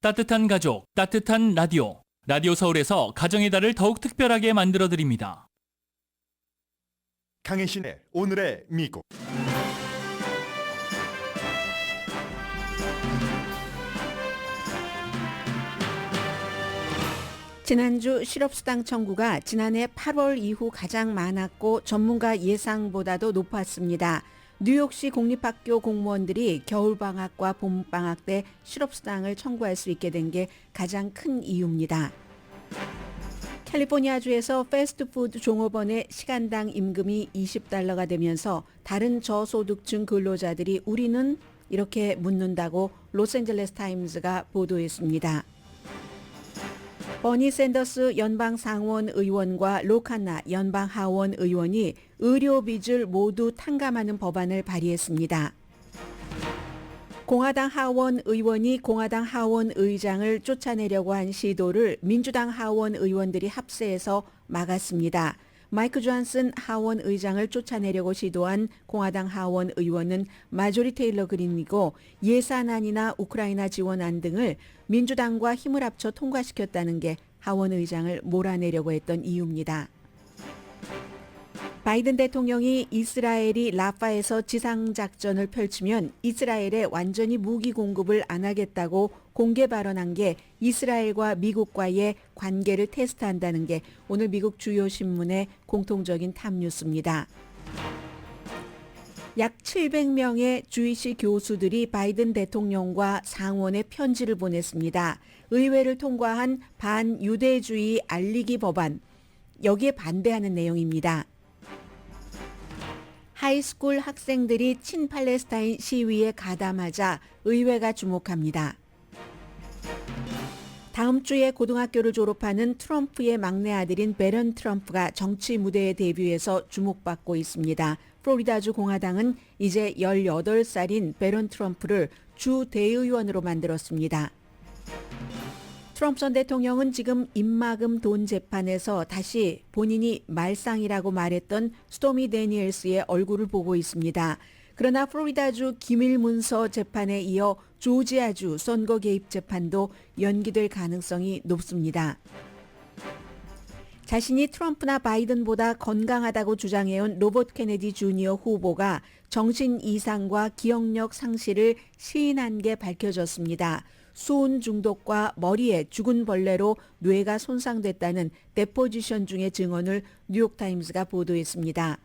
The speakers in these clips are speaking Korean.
따뜻한 가족, 따뜻한 라디오. 라디오 서울에서 가정의 달을 더욱 특별하게 만들어드립니다. 강혜신의 오늘의 미국. 지난주 실업수당 청구가 지난해 8월 이후 가장 많았고 전문가 예상보다도 높았습니다. 뉴욕시 공립학교 공무원들이 겨울방학과 봄방학 때 실업수당을 청구할 수 있게 된 게 가장 큰 이유입니다. 캘리포니아주에서 패스트푸드 종업원의 시간당 임금이 $20가 되면서 다른 저소득층 근로자들이 우리는 이렇게 묻는다고 로스앤젤레스 타임즈가 보도했습니다. 버니 샌더스 연방 상원 의원과 로칸나 연방 하원 의원이 의료 빚을 모두 탕감하는 법안을 발의했습니다. 공화당 하원 의원이 공화당 하원 의장을 쫓아내려고 한 시도를 민주당 하원 의원들이 합세해서 막았습니다. 마이크 존슨 하원 의장을 쫓아내려고 시도한 공화당 하원 의원은 마조리 테일러 그린이고 예산안이나 우크라이나 지원안 등을 민주당과 힘을 합쳐 통과시켰다는 게 하원 의장을 몰아내려고 했던 이유입니다. 바이든 대통령이 이스라엘이 라파에서 지상작전을 펼치면 이스라엘에 완전히 무기 공급을 안 하겠다고 공개 발언한 게 이스라엘과 미국과의 관계를 테스트한다는 게 오늘 미국 주요 신문의 공통적인 탑뉴스입니다. 약 700명의 주이시 교수들이 바이든 대통령과 상원에 편지를 보냈습니다. 의회를 통과한 반유대주의 알리기 법안, 여기에 반대하는 내용입니다. 하이스쿨 학생들이 친팔레스타인 시위에 가담하자 의회가 주목합니다. 다음 주에 고등학교를 졸업하는 트럼프의 막내 아들인 베런 트럼프가 정치 무대에 데뷔해서 주목받고 있습니다. 플로리다주 공화당은 이제 18살인 베런 트럼프를 주 대의원으로 만들었습니다. 트럼프 전 대통령은 지금 입막음 돈 재판에서 다시 본인이 말상이라고 말했던 스토미 데니엘스의 얼굴을 보고 있습니다. 그러나 플로리다주 기밀 문서 재판에 이어 조지아주 선거 개입 재판도 연기될 가능성이 높습니다. 자신이 트럼프나 바이든보다 건강하다고 주장해온 로버트 케네디 주니어 후보가 정신 이상과 기억력 상실을 시인한 게 밝혀졌습니다. 수은 중독과 머리에 죽은 벌레로 뇌가 손상됐다는 데포지션 중의 증언을 뉴욕타임스가 보도했습니다.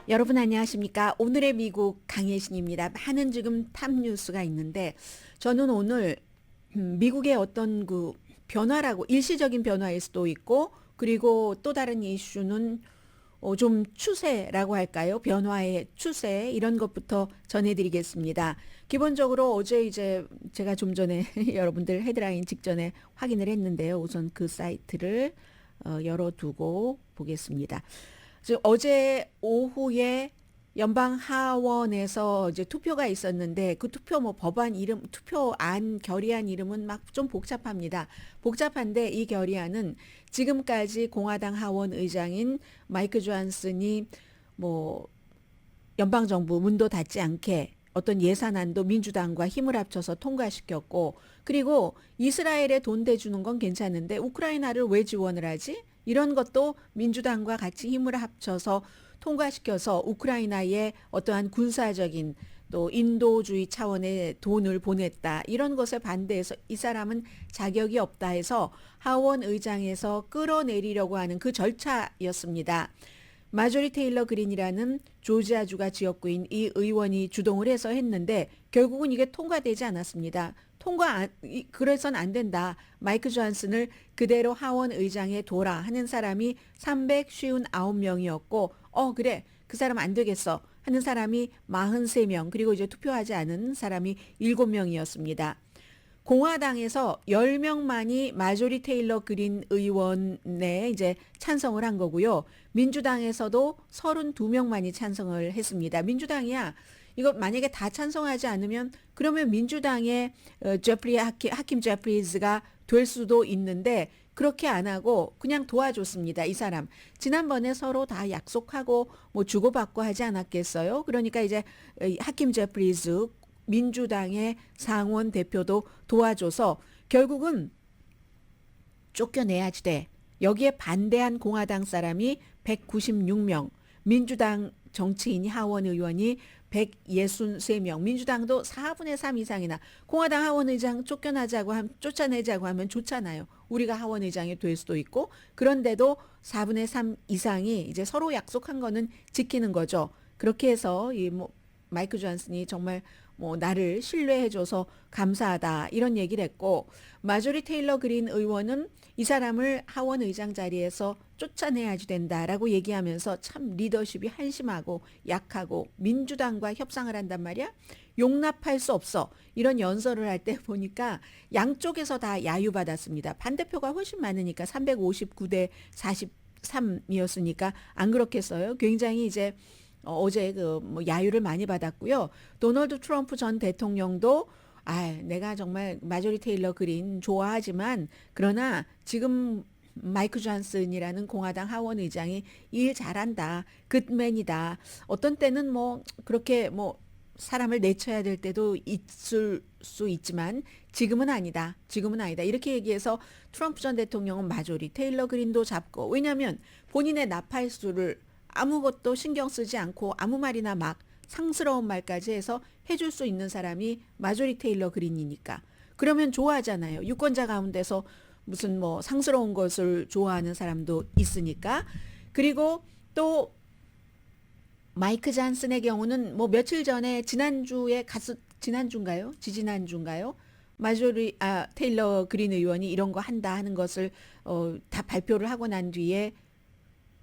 여러분 안녕하십니까? 오늘의 미국 강혜신입니다. 많은 지금 탑뉴스가 있는데 저는 오늘 미국의 어떤 그 변화라고 일시적인 변화일 수도 있고 그리고 또 다른 이슈는 좀 추세라고 할까요? 변화의 추세 이런 것부터 전해드리겠습니다. 기본적으로 어제 이제 제가 좀 전에 여러분들 헤드라인 직전에 확인을 했는데요. 우선 그 사이트를 열어두고 보겠습니다. 어제 오후에 연방 하원에서 이제 투표가 있었는데 그 투표 법안 이름 투표안 결의안 이름은 막 좀 복잡합니다. 복잡한데 이 결의안은 지금까지 공화당 하원 의장인 마이크 존슨이 연방 정부 문도 닫지 않게 어떤 예산안도 민주당과 힘을 합쳐서 통과시켰고 그리고 이스라엘에 돈 대주는 건 괜찮은데 우크라이나를 왜 지원을 하지? 이런 것도 민주당과 같이 힘을 합쳐서 통과시켜서 우크라이나에 어떠한 군사적인 또 인도주의 차원의 돈을 보냈다. 이런 것에 반대해서 이 사람은 자격이 없다 해서 하원 의장에서 끌어내리려고 하는 그 절차였습니다. 마조리 테일러 그린이라는 조지아주가 지역구인 이 의원이 주동을 해서 했는데 결국은 이게 통과되지 않았습니다. 그래서는 안 된다. 마이크 존슨을 그대로 하원 의장에 둬라 하는 사람이 359명이었고 그래 그 사람 안 되겠어 하는 사람이 43명 그리고 이제 투표하지 않은 사람이 7명이었습니다. 공화당에서 10명만이 마조리 테일러 그린 의원에 이제 찬성을 한 거고요. 민주당에서도 32명만이 찬성을 했습니다. 민주당이야. 이거 만약에 다 찬성하지 않으면 그러면 민주당의 하킴 제프리즈가 될 수도 있는데 그렇게 안 하고 그냥 도와줬습니다. 이 사람. 지난번에 서로 다 약속하고 주고받고 하지 않았겠어요? 그러니까 이제 하킴 제프리즈 민주당의 상원 대표도 도와줘서 결국은 쫓겨내야지 돼. 여기에 반대한 공화당 사람이 196명, 민주당 정치인이 하원 의원이 163명, 민주당도 4분의 3 이상이나 공화당 하원 의장 쫓아내자고 하면 좋잖아요. 우리가 하원 의장이 될 수도 있고 그런데도 4분의 3 이상이 이제 서로 약속한 거는 지키는 거죠. 그렇게 해서 마이크 존슨이 정말 나를 신뢰해줘서 감사하다 이런 얘기를 했고 마조리 테일러 그린 의원은 이 사람을 하원 의장 자리에서 쫓아내야지 된다라고 얘기하면서 참 리더십이 한심하고 약하고 민주당과 협상을 한단 말이야. 용납할 수 없어. 이런 연설을 할 때 보니까 양쪽에서 다 야유받았습니다. 반대표가 훨씬 많으니까 359대 43이었으니까 안 그렇겠어요. 굉장히 이제 어제 야유를 많이 받았고요. 도널드 트럼프 전 대통령도 내가 정말 마조리 테일러 그린 좋아하지만 그러나 지금 마이크 존슨이라는 공화당 하원 의장이 일 잘한다. 굿맨이다. 어떤 때는 그렇게 사람을 내쳐야 될 때도 있을 수 있지만 지금은 아니다. 이렇게 얘기해서 트럼프 전 대통령은 마조리 테일러 그린도 잡고 왜냐하면 본인의 나팔수를 아무것도 신경 쓰지 않고 아무 말이나 막 상스러운 말까지 해서 해줄 수 있는 사람이 마조리 테일러 그린이니까. 그러면 좋아하잖아요. 유권자 가운데서 무슨 상스러운 것을 좋아하는 사람도 있으니까. 그리고 또 마이크 존슨의 경우는 며칠 전에 지난주인가요? 마조리 테일러 그린 의원이 이런 거 한다 하는 것을 다 발표를 하고 난 뒤에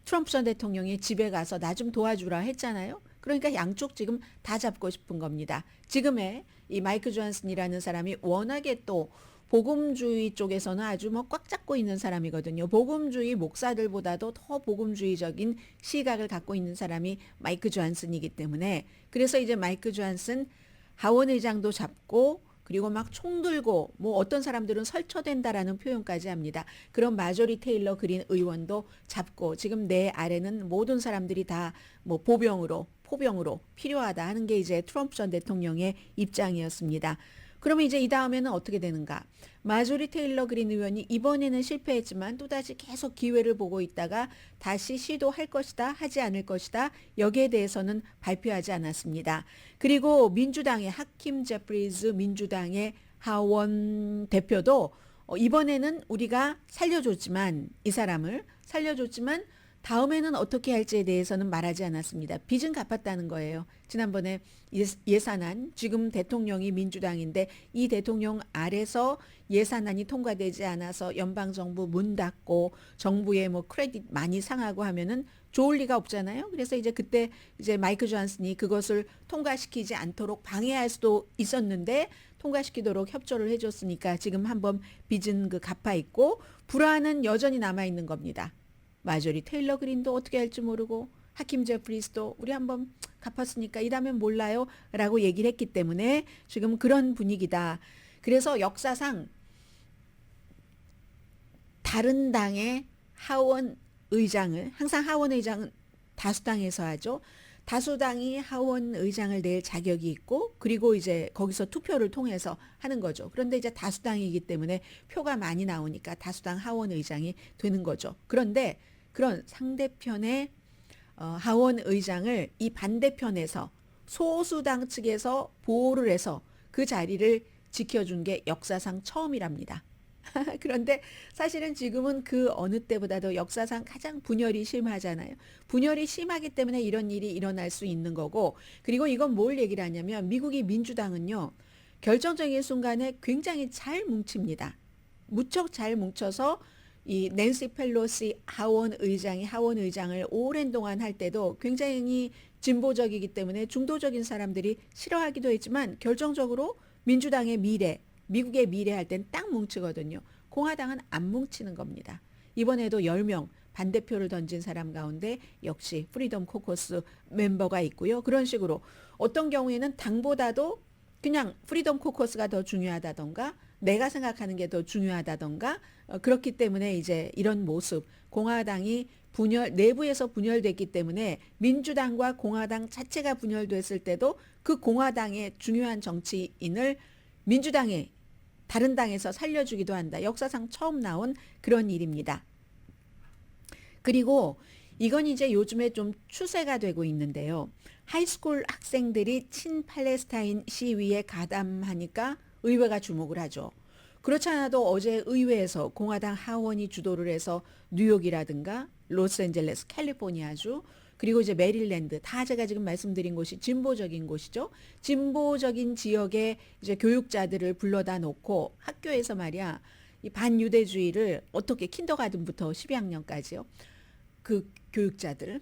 트럼프 전 대통령이 집에 가서 나 좀 도와주라 했잖아요. 그러니까 양쪽 지금 다 잡고 싶은 겁니다. 지금의 이 마이크 존슨이라는 사람이 워낙에 또 복음주의 쪽에서는 아주 꽉 잡고 있는 사람이거든요. 복음주의 목사들보다도 더 복음주의적인 시각을 갖고 있는 사람이 마이크 존슨이기 때문에 그래서 이제 마이크 존슨 하원 의장도 잡고 그리고 막 총 들고 어떤 사람들은 설쳐된다라는 표현까지 합니다. 그런 마조리 테일러 그린 의원도 잡고 지금 내 아래는 모든 사람들이 다 포병으로 필요하다 하는 게 이제 트럼프 전 대통령의 입장이었습니다. 그러면 이제 이 다음에는 어떻게 되는가? 마조리 테일러 그린 의원이 이번에는 실패했지만 또다시 계속 기회를 보고 있다가 다시 시도할 것이다, 하지 않을 것이다. 여기에 대해서는 발표하지 않았습니다. 그리고 민주당의 하킴 제프리즈 민주당의 하원 대표도 이번에는 우리가 이 사람을 살려줬지만 다음에는 어떻게 할지에 대해서는 말하지 않았습니다. 빚은 갚았다는 거예요. 지난번에 예산안, 지금 대통령이 민주당인데 이 대통령 아래서 예산안이 통과되지 않아서 연방정부 문 닫고 정부의 크레딧 많이 상하고 하면은 좋을 리가 없잖아요. 그래서 이제 그때 이제 마이크 존슨이 그것을 통과시키지 않도록 방해할 수도 있었는데 통과시키도록 협조를 해줬으니까 지금 한번 빚은 갚아 있고 불안은 여전히 남아 있는 겁니다. 마조리 테일러 그린도 어떻게 할지 모르고 하킴 제프리스도 우리 한번 갚았으니까 이 다음엔 몰라요 라고 얘기를 했기 때문에 지금 그런 분위기다. 그래서 역사상 다른 당의 하원 의장을 항상 하원 의장은 다수당에서 하죠. 다수당이 하원 의장을 낼 자격이 있고 그리고 이제 거기서 투표를 통해서 하는 거죠. 그런데 이제 다수당이기 때문에 표가 많이 나오니까 다수당 하원 의장이 되는 거죠. 그런데 그런 상대편의 하원 의장을 이 반대편에서 소수당 측에서 보호를 해서 그 자리를 지켜준 게 역사상 처음이랍니다. 그런데 사실은 지금은 그 어느 때보다도 역사상 가장 분열이 심하잖아요. 분열이 심하기 때문에 이런 일이 일어날 수 있는 거고 그리고 이건 뭘 얘기를 하냐면 미국의 민주당은요. 결정적인 순간에 굉장히 잘 뭉칩니다. 무척 잘 뭉쳐서 이 낸시 펠로시 하원 의장을 오랜 동안 할 때도 굉장히 진보적이기 때문에 중도적인 사람들이 싫어하기도 했지만 결정적으로 민주당의 미래 미국의 미래 할 땐 딱 뭉치거든요. 공화당은 안 뭉치는 겁니다. 이번에도 10명 반대표를 던진 사람 가운데 역시 프리덤 코커스 멤버가 있고요. 그런 식으로 어떤 경우에는 당보다도 그냥 프리덤 코커스가 더 중요하다던가 내가 생각하는 게 더 중요하다던가 그렇기 때문에 이제 이런 모습 공화당이 내부에서 분열됐기 때문에 민주당과 공화당 자체가 분열됐을 때도 그 공화당의 중요한 정치인을 민주당의 다른 당에서 살려주기도 한다. 역사상 처음 나온 그런 일입니다. 그리고 이건 이제 요즘에 좀 추세가 되고 있는데요. 하이스쿨 학생들이 친팔레스타인 시위에 가담하니까 의회가 주목을 하죠. 그렇지 않아도 어제 의회에서 공화당 하원이 주도를 해서 뉴욕이라든가 로스앤젤레스, 캘리포니아주 그리고 이제 메릴랜드 다 제가 지금 말씀드린 곳이 진보적인 곳이죠. 진보적인 지역의 이제 교육자들을 불러다 놓고 학교에서 말이야 이 반유대주의를 어떻게 킨더가든부터 12학년까지요. 그 교육자들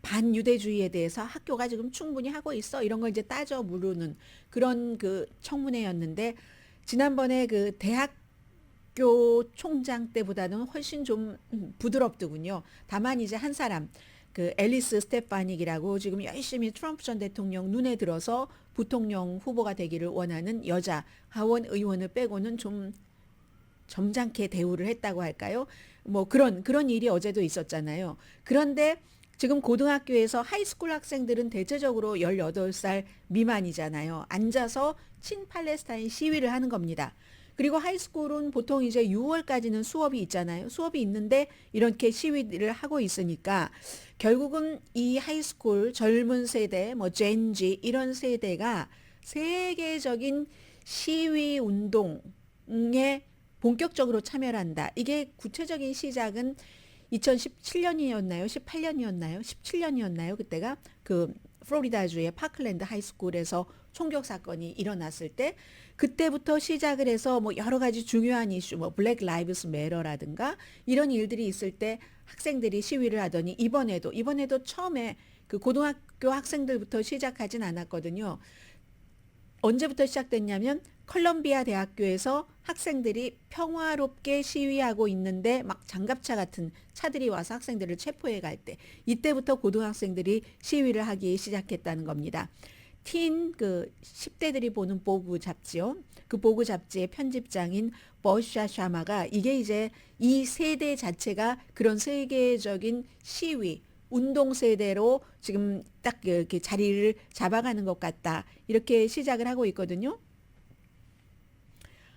반유대주의에 대해서 학교가 지금 충분히 하고 있어 이런 걸 이제 따져 물으는 그런 그 청문회였는데 지난번에 그 대학교 총장 때보다는 훨씬 좀 부드럽더군요. 다만 이제 한 사람 그 앨리스 스테파닉이라고 지금 열심히 트럼프 전 대통령 눈에 들어서 부통령 후보가 되기를 원하는 여자 하원 의원을 빼고는 좀 점잖게 대우를 했다고 할까요? 뭐 그런 일이 어제도 있었잖아요. 그런데 지금 고등학교에서 하이스쿨 학생들은 대체적으로 18살 미만이잖아요. 앉아서 친팔레스타인 시위를 하는 겁니다. 그리고 하이스쿨은 보통 이제 6월까지는 수업이 있잖아요. 수업이 있는데 이렇게 시위를 하고 있으니까 결국은 이 하이스쿨 젊은 세대, 뭐 젠지 이런 세대가 세계적인 시위 운동에 본격적으로 참여를 한다. 이게 구체적인 시작은 2017년이었나요? 18년이었나요? 17년이었나요? 그때가 그 플로리다주의 파클랜드 하이스쿨에서 총격 사건이 일어났을 때 그때부터 시작을 해서 뭐 여러 가지 중요한 이슈 뭐 블랙 라이브스 매러라든가 이런 일들이 있을 때 학생들이 시위를 하더니 이번에도 처음에 그 고등학교 학생들부터 시작하진 않았거든요. 언제부터 시작됐냐면 컬럼비아 대학교에서 학생들이 평화롭게 시위하고 있는데 막 장갑차 같은 차들이 와서 학생들을 체포해 갈 때 이때부터 고등학생들이 시위를 하기 시작했다는 겁니다. 그 10대들이 보는 보그 잡지요. 그 보그 잡지의 편집장인 버샤 샤마가 이게 이제 이 세대 자체가 그런 세계적인 시위 운동 세대로 지금 딱 이렇게 자리를 잡아가는 것 같다. 이렇게 시작을 하고 있거든요.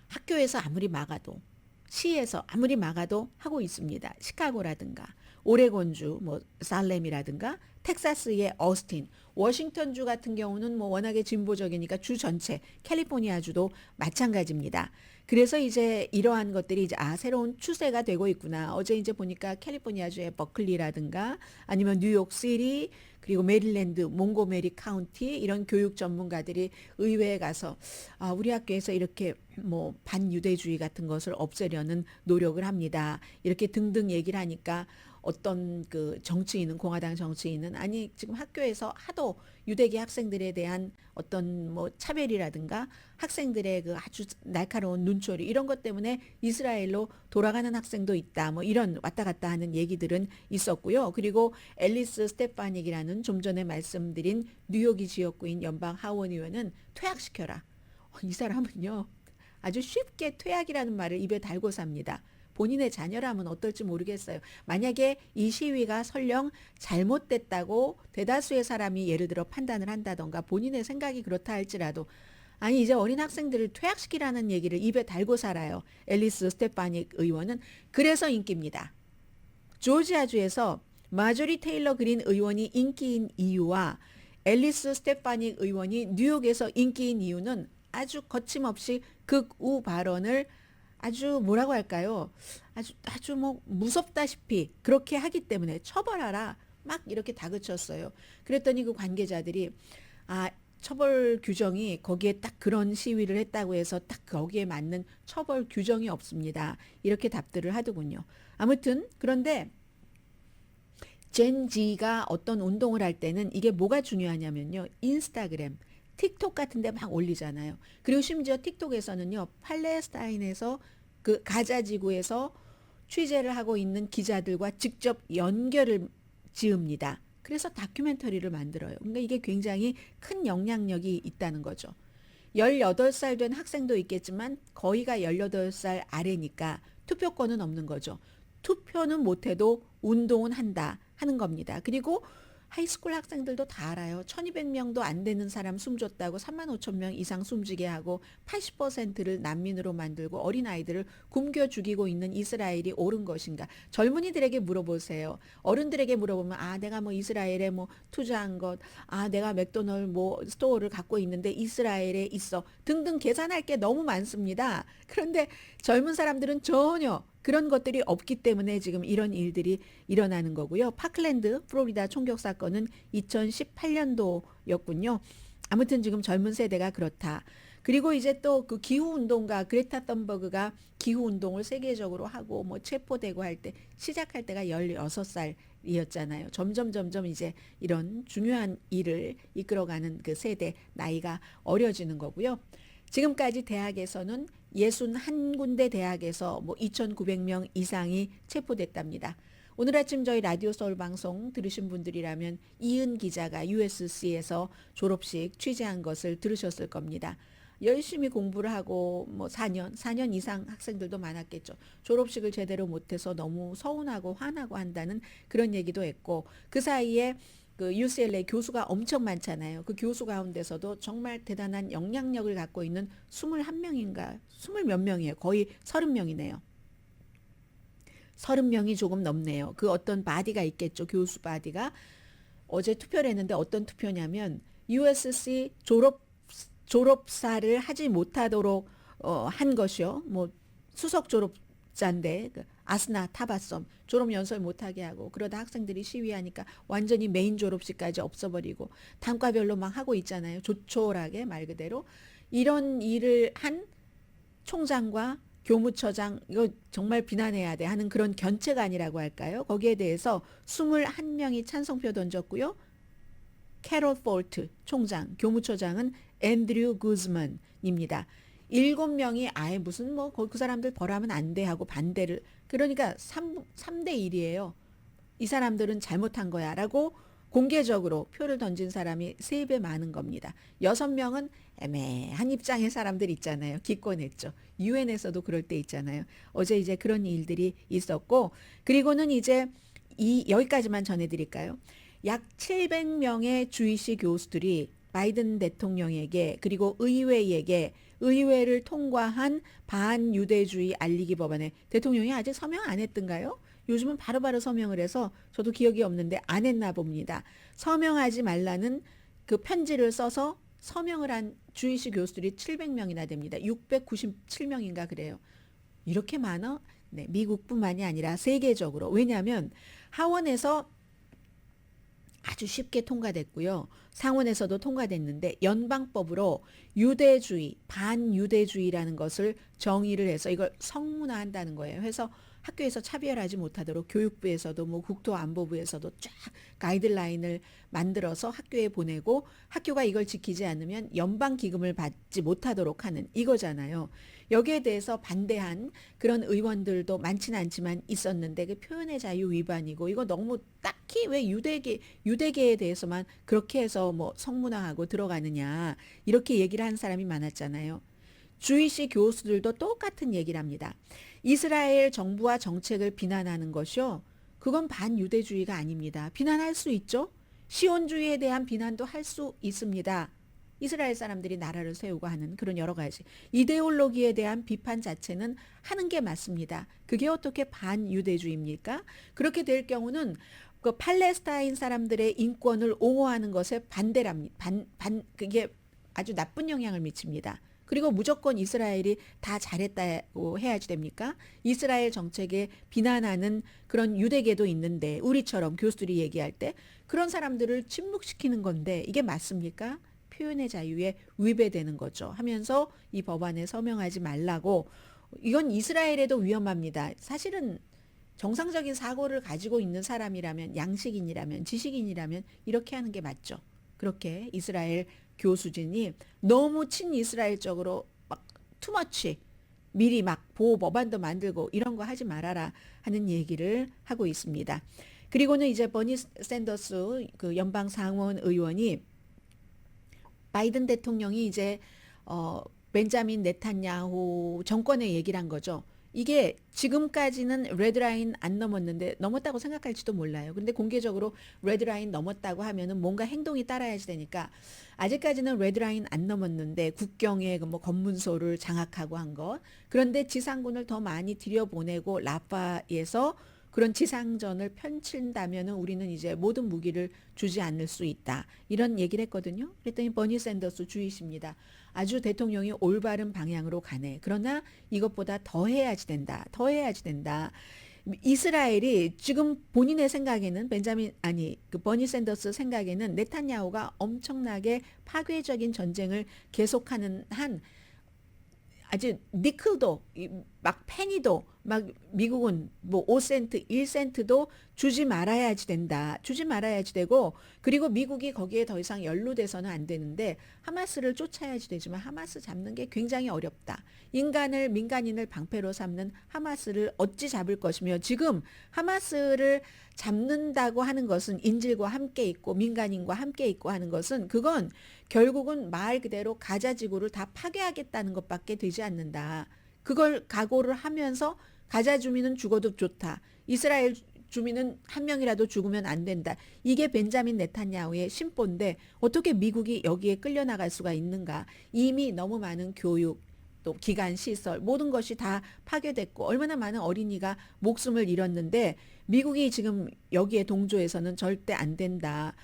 학교에서 아무리 막아도 시에서 아무리 막아도 하고 있습니다. 시카고라든가 오레곤주 뭐 살렘이라든가 텍사스의 어스틴, 워싱턴주 같은 경우는 뭐 워낙에 진보적이니까 주 전체 캘리포니아주도 마찬가지입니다. 그래서 이제 이러한 것들이 이제 새로운 추세가 되고 있구나. 어제 이제 보니까 캘리포니아주의 버클리라든가 아니면 뉴욕시리 그리고 메릴랜드, 몽고메리 카운티 이런 교육 전문가들이 의회에 가서 우리 학교에서 이렇게 뭐 반유대주의 같은 것을 없애려는 노력을 합니다. 이렇게 등등 얘기를 하니까 어떤 그 정치인은 공화당 정치인은 아니 지금 학교에서 하도 유대계 학생들에 대한 어떤 뭐 차별이라든가 학생들의 그 아주 날카로운 눈초리 이런 것 때문에 이스라엘로 돌아가는 학생도 있다. 뭐 이런 왔다 갔다 하는 얘기들은 있었고요. 그리고 앨리스 스테파닉이라는 좀 전에 말씀드린 뉴욕이 지역구인 연방 하원 의원은 퇴학시켜라. 이 사람은요. 아주 쉽게 퇴학이라는 말을 입에 달고 삽니다. 본인의 자녀라면 어떨지 모르겠어요. 만약에 이 시위가 설령 잘못됐다고 대다수의 사람이 예를 들어 판단을 한다던가 본인의 생각이 그렇다 할지라도 아니 이제 어린 학생들을 퇴학시키라는 얘기를 입에 달고 살아요. 앨리스 스테파닉 의원은 그래서 인기입니다. 조지아주에서 마조리 테일러 그린 의원이 인기인 이유와 앨리스 스테파닉 의원이 뉴욕에서 인기인 이유는 아주 거침없이 극우 발언을 아주 뭐라고 할까요? 아주 뭐 무섭다시피 그렇게 하기 때문에 처벌하라 막 이렇게 다그쳤어요. 그랬더니 그 관계자들이 처벌 규정이 거기에 딱 그런 시위를 했다고 해서 딱 거기에 맞는 처벌 규정이 없습니다. 이렇게 답들을 하더군요. 아무튼 그런데 젠지가 어떤 운동을 할 때는 이게 뭐가 중요하냐면요. 인스타그램, 틱톡 같은 데 막 올리잖아요. 그리고 심지어 틱톡에서는요. 팔레스타인에서 그 가자 지구에서 취재를 하고 있는 기자들과 직접 연결을 지읍니다. 그래서 다큐멘터리를 만들어요. 그러니까 이게 굉장히 큰 영향력이 있다는 거죠. 18살 된 학생도 있겠지만 거의가 18살 아래니까 투표권은 없는 거죠. 투표는 못해도 운동은 한다 하는 겁니다. 그리고 하이스쿨 학생들도 다 알아요. 1200명도 안 되는 사람 숨줬다고 35,000명 이상 숨지게 하고 80%를 난민으로 만들고 어린아이들을 굶겨 죽이고 있는 이스라엘이 옳은 것인가? 젊은이들에게 물어보세요. 어른들에게 물어보면 내가 뭐 이스라엘에 뭐 투자한 것, 내가 맥도널드 뭐 스토어를 갖고 있는데 이스라엘에 있어 등등 계산할 게 너무 많습니다. 그런데 젊은 사람들은 전혀 그런 것들이 없기 때문에 지금 이런 일들이 일어나는 거고요. 파클랜드 플로리다 총격 사건은 2018년도였군요. 아무튼 지금 젊은 세대가 그렇다. 그리고 이제 또 그 기후 운동가 그레타 썬버그가 기후 운동을 세계적으로 하고 뭐 체포되고 할 때 시작할 때가 16살이었잖아요. 점점 이제 이런 중요한 일을 이끌어가는 그 세대 나이가 어려지는 거고요. 지금까지 대학에서는 61군데 대학에서 뭐 2,900명 이상이 체포됐답니다. 오늘 아침 저희 라디오 서울 방송 들으신 분들이라면 이은 기자가 USC에서 졸업식 취재한 것을 들으셨을 겁니다. 열심히 공부를 하고 뭐 4년 이상 학생들도 많았겠죠. 졸업식을 제대로 못해서 너무 서운하고 화나고 한다는 그런 얘기도 했고 그 사이에 그 UCLA 교수가 엄청 많잖아요. 그 교수 가운데서도 정말 대단한 영향력을 갖고 있는 21명인가 20 몇 명이에요. 거의 30명이네요. 30명이 조금 넘네요. 그 어떤 바디가 있겠죠. 교수 바디가. 어제 투표를 했는데 어떤 투표냐면 USC 졸업사를 하지 못하도록 한 것이요. 뭐 수석 졸업자인데 아스나 타바썸 졸업 연설 못하게 하고 그러다 학생들이 시위하니까 완전히 메인 졸업식까지 없어버리고 단과별로 막 하고 있잖아요. 조촐하게 말 그대로. 이런 일을 한 총장과 교무처장 이거 정말 비난해야 돼 하는 그런 견책안이라고 할까요? 거기에 대해서 21명이 찬성표 던졌고요. 캐롤 폴트 총장, 교무처장은 앤드류 구즈먼입니다. 7명이 아예 무슨 뭐 그 사람들 벌하면 안 돼 하고 반대를 그러니까 3대 1이에요. 이 사람들은 잘못한 거야 라고 공개적으로 표를 던진 사람이 3배 많은 겁니다. 6명은 애매한 입장의 사람들 있잖아요. 기권했죠. 유엔에서도 그럴 때 있잖아요. 어제 이제 그런 일들이 있었고 그리고는 이제 여기까지만 전해드릴까요? 약 700명의 주이시 교수들이 바이든 대통령에게 그리고 의회를 통과한 반유대주의 알리기 법안에 대통령이 아직 서명 안 했던가요? 요즘은 바로바로 서명을 해서 저도 기억이 없는데 안 했나 봅니다. 서명하지 말라는 그 편지를 써서 서명을 한 주이시 교수들이 700명이나 됩니다. 697명인가 그래요. 이렇게 많아? 네, 미국뿐만이 아니라 세계적으로. 왜냐하면 하원에서 아주 쉽게 통과됐고요. 상원에서도 통과됐는데 연방법으로 유대주의, 반유대주의라는 것을 정의를 해서 이걸 성문화한다는 거예요. 그래서 학교에서 차별하지 못하도록 교육부에서도 뭐 국토안보부에서도 쫙 가이드라인을 만들어서 학교에 보내고 학교가 이걸 지키지 않으면 연방기금을 받지 못하도록 하는 이거잖아요. 여기에 대해서 반대한 그런 의원들도 많지는 않지만 있었는데 그 표현의 자유 위반이고 이거 너무 딱히 왜 유대계에 대해서만 그렇게 해서 뭐 성문화하고 들어가느냐 이렇게 얘기를 한 사람이 많았잖아요. 주이시 교수들도 똑같은 얘기를 합니다. 이스라엘 정부와 정책을 비난하는 것이요. 그건 반유대주의가 아닙니다. 비난할 수 있죠. 시온주의에 대한 비난도 할 수 있습니다. 이스라엘 사람들이 나라를 세우고 하는 그런 여러 가지 이데올로기에 대한 비판 자체는 하는 게 맞습니다. 그게 어떻게 반유대주의입니까? 그렇게 될 경우는 그 팔레스타인 사람들의 인권을 옹호하는 것에 반대랍니다. 그게 아주 나쁜 영향을 미칩니다. 그리고 무조건 이스라엘이 다 잘했다고 해야지 됩니까? 이스라엘 정책에 비난하는 그런 유대계도 있는데 우리처럼 교수들이 얘기할 때 그런 사람들을 침묵시키는 건데 이게 맞습니까? 표현의 자유에 위배되는 거죠. 하면서 이 법안에 서명하지 말라고 이건 이스라엘에도 위험합니다. 사실은 정상적인 사고를 가지고 있는 사람이라면 양식인이라면 지식인이라면 이렇게 하는 게 맞죠. 그렇게 이스라엘 교수진이 너무 친이스라엘적으로 막 투머치 미리 막 보호 법안도 만들고 이런 거 하지 말아라 하는 얘기를 하고 있습니다. 그리고는 이제 버니 샌더스 그 연방 상원 의원이 바이든 대통령이 이제 벤자민 네탄야후 정권의 얘기를 한 거죠. 이게 지금까지는 레드라인 안 넘었는데 넘었다고 생각할지도 몰라요. 근데 공개적으로 레드라인 넘었다고 하면은 뭔가 행동이 따라야지 되니까 아직까지는 레드라인 안 넘었는데 국경에 뭐 검문소를 장악하고 한 것. 그런데 지상군을 더 많이 들여보내고 라파에서 그런 지상전을 펼친다면은 우리는 이제 모든 무기를 주지 않을 수 있다. 이런 얘기를 했거든요. 그랬더니 버니 샌더스 주이십니다. 아주 대통령이 올바른 방향으로 가네. 그러나 이것보다 더 해야지 된다. 더 해야지 된다. 이스라엘이 지금 본인의 생각에는 그 버니 샌더스 생각에는 네탄야후가 엄청나게 파괴적인 전쟁을 계속하는 한 아주 니클도 막 페니도 막 미국은 뭐 5센트, 1센트도 주지 말아야지 된다. 주지 말아야지 되고 그리고 미국이 거기에 더 이상 연루돼서는 안 되는데 하마스를 쫓아야지 되지만 하마스 잡는 게 굉장히 어렵다. 민간인을 방패로 삼는 하마스를 어찌 잡을 것이며 지금 하마스를 잡는다고 하는 것은 인질과 함께 있고 민간인과 함께 있고 하는 것은 그건 결국은 말 그대로 가자 지구를 다 파괴하겠다는 것밖에 되지 않는다. 그걸 각오를 하면서 가자 주민은 죽어도 좋다. 이스라엘 주민은 한 명이라도 죽으면 안 된다. 이게 벤자민 네탄야후의 심보인데 어떻게 미국이 여기에 끌려나갈 수가 있는가. 이미 너무 많은 교육, 또 기관 시설 모든 것이 다 파괴됐고 얼마나 많은 어린이가 목숨을 잃었는데 미국이 지금 여기에 동조해서는 절대 안 된다.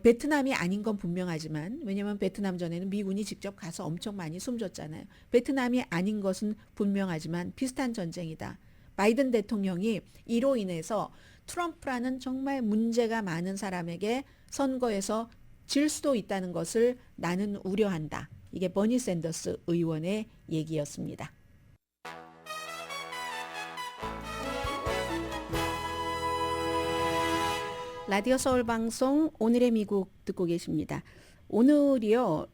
베트남이 아닌 건 분명하지만 왜냐하면 베트남 전에는 미군이 직접 가서 엄청 많이 숨졌잖아요. 베트남이 아닌 것은 분명하지만 비슷한 전쟁이다. 바이든 대통령이 이로 인해서 트럼프라는 정말 문제가 많은 사람에게 선거에서 질 수도 있다는 것을 나는 우려한다. 이게 버니 샌더스 의원의 얘기였습니다. 라디오 서울 방송 오늘의 미국 듣고 계십니다. 오늘이요,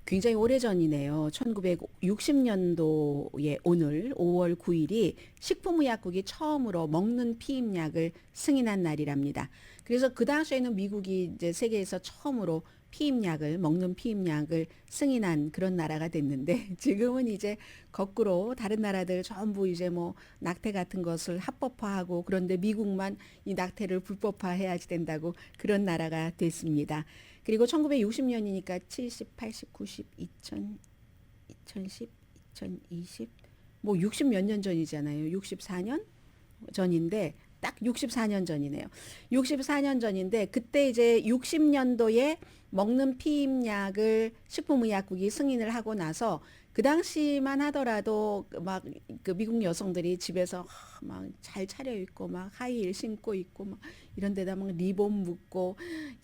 굉장히 오래전이네요. 1960년도에 오늘 5월 9일이 식품의약국이 처음으로 먹는 피임약을 승인한 날이랍니다. 그래서 그 당시에는 미국이 이제 세계에서 처음으로 먹는 피임약을 승인한 그런 나라가 됐는데 지금은 이제 거꾸로 다른 나라들 전부 이제 뭐 낙태 같은 것을 합법화하고 그런데 미국만 이 낙태를 불법화해야지 된다고 그런 나라가 됐습니다. 그리고 1960년이니까 70, 80, 90, 2000, 2010, 2020, 뭐 60 몇 년 전이잖아요. 64년 전인데 딱 64년 전이네요. 64년 전인데 그때 이제 60년도에 먹는 피임약을 식품의약국이 승인을 하고 나서 그 당시만 하더라도 막 그 미국 여성들이 집에서 막 잘 차려입고 막 하이힐 신고 있고 막 이런 데다 막 리본 묶고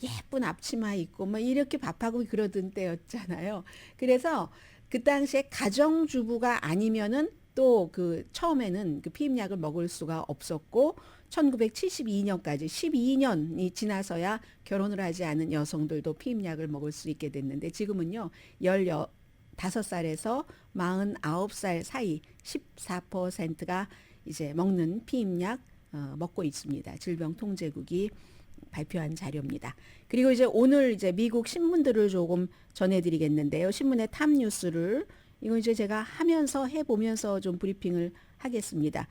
예쁜 앞치마 입고 막 이렇게 밥하고 그러던 때였잖아요. 그래서 그 당시에 가정주부가 아니면은 또 그 처음에는 그 피임약을 먹을 수가 없었고 1972년까지 12년이 지나서야 결혼을 하지 않은 여성들도 피임약을 먹을 수 있게 됐는데 지금은요 15살에서 49살 사이 14%가 이제 먹는 피임약 먹고 있습니다. 질병통제국이 발표한 자료입니다. 그리고 이제 오늘 이제 미국 신문들을 조금 전해드리겠는데요. 신문의 탑뉴스를 이거 이제 제가 하면서 해보면서 좀 브리핑을 하겠습니다.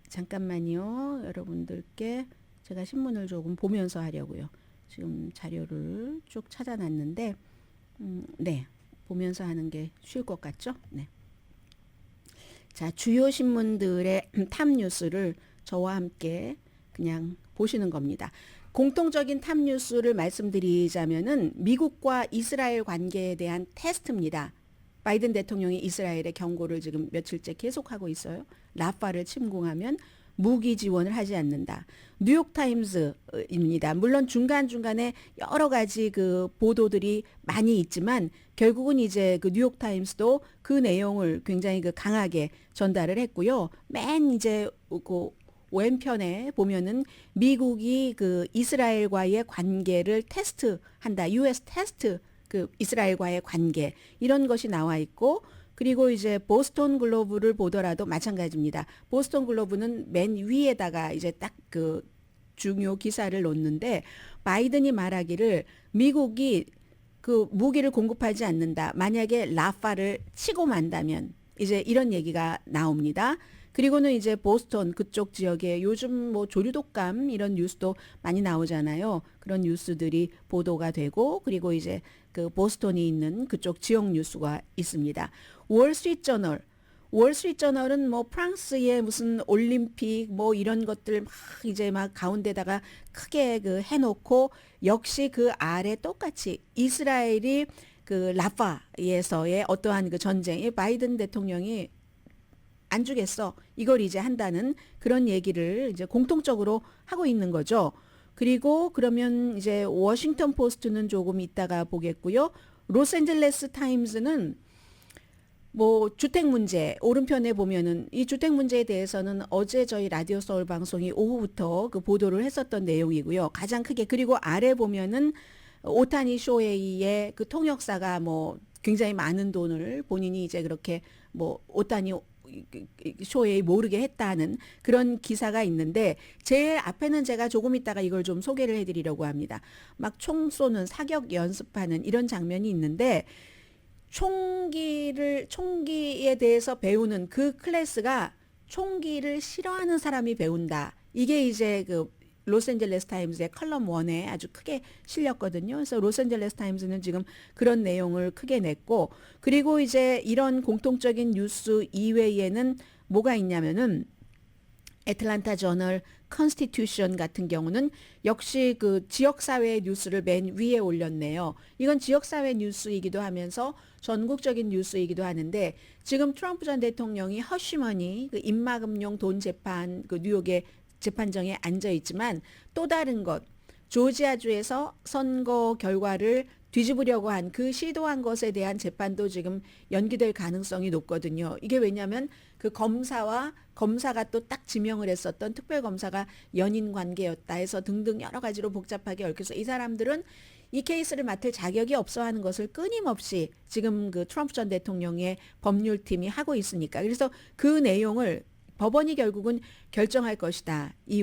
잠깐만요. 여러분들께 제가 신문을 조금 보면서 하려고요. 지금 자료를 쭉 찾아놨는데 네. 보면서 하는 게 쉬울 것 같죠? 네. 자, 주요 신문들의 탑뉴스를 저와 함께 그냥 보시는 겁니다. 공통적인 탑뉴스를 말씀드리자면은 미국과 이스라엘 관계에 대한 테스트입니다. 바이든 대통령이 이스라엘의 경고를 지금 며칠째 계속하고 있어요. 라파를 침공하면 무기 지원을 하지 않는다. 뉴욕타임즈입니다. 물론 중간중간에 여러 가지 그 보도들이 많이 있지만 결국은 이제 그 뉴욕타임스도 그 내용을 굉장히 그 강하게 전달을 했고요. 맨 이제 그 왼편에 보면은 미국이 그 이스라엘과의 관계를 테스트한다. US 테스트 그 이스라엘과의 관계 이런 것이 나와 있고 그리고 이제 보스턴 글로브를 보더라도 마찬가지입니다. 보스턴 글로브는 맨 위에다가 이제 딱 그 중요 기사를 놓는데 바이든이 말하기를 미국이 그 무기를 공급하지 않는다. 만약에 라파를 치고 만다면 이제 이런 얘기가 나옵니다. 그리고는 이제 보스턴 그쪽 지역에 요즘 뭐 조류독감 이런 뉴스도 많이 나오잖아요. 그런 뉴스들이 보도가 되고 그리고 이제 그 보스턴이 있는 그쪽 지역 뉴스가 있습니다. 월스트리트저널 월스트리트저널은 뭐 프랑스의 무슨 올림픽 뭐 이런 것들 막 이제 막 가운데다가 크게 그 해놓고 역시 그 아래 똑같이 이스라엘이 그 라파에서의 어떠한 그 전쟁에 바이든 대통령이 안 주겠어. 이걸 이제 한다는 그런 얘기를 이제 공통적으로 하고 있는 거죠. 그리고 그러면 이제 워싱턴 포스트는 조금 이따가 보겠고요. 로스앤젤레스 타임즈는 뭐 주택 문제 오른편에 보면은 이 주택 문제에 대해서는 어제 저희 라디오 서울 방송이 오후부터 그 보도를 했었던 내용이고요. 가장 크게 그리고 아래 보면은 오타니 쇼헤이의 그 통역사가 뭐 굉장히 많은 돈을 본인이 이제 그렇게 뭐 오타니 쇼헤이 모르게 했다는 그런 기사가 있는데 제일 앞에는 제가 조금 있다가 이걸 좀 소개를 해드리려고 합니다. 막 총 쏘는 사격 연습하는 이런 장면이 있는데 총기에 대해서 배우는 그 클래스가 총기를 싫어하는 사람이 배운다. 이게 이제 그 로스앤젤레스 타임즈의 컬럼 1에 아주 크게 실렸거든요. 그래서 로스앤젤레스 타임즈는 지금 그런 내용을 크게 냈고 그리고 이제 이런 공통적인 뉴스 이외에는 뭐가 있냐면은 애틀란타 저널 컨스티튜션 같은 경우는 역시 그 지역사회 뉴스를 맨 위에 올렸네요. 이건 지역사회 뉴스이기도 하면서 전국적인 뉴스이기도 하는데 지금 트럼프 전 대통령이 허쉬머니 그 입막음용 돈 재판 그 뉴욕의 재판정에 앉아 있지만 또 다른 것 조지아주에서 선거 결과를 뒤집으려고 한 그 시도한 것에 대한 재판도 지금 연기될 가능성이 높거든요. 이게 왜냐하면 그 검사가 또 딱 지명을 했었던 특별검사가 연인 관계였다 해서 등등 여러 가지로 복잡하게 얽혀서 이 사람들은 이 케이스를 맡을 자격이 없어 하는 것을 끊임없이 지금 그 트럼프 전 대통령의 법률팀이 하고 있으니까 그래서 그 내용을 법원이 결국은 결정할 것이다. 이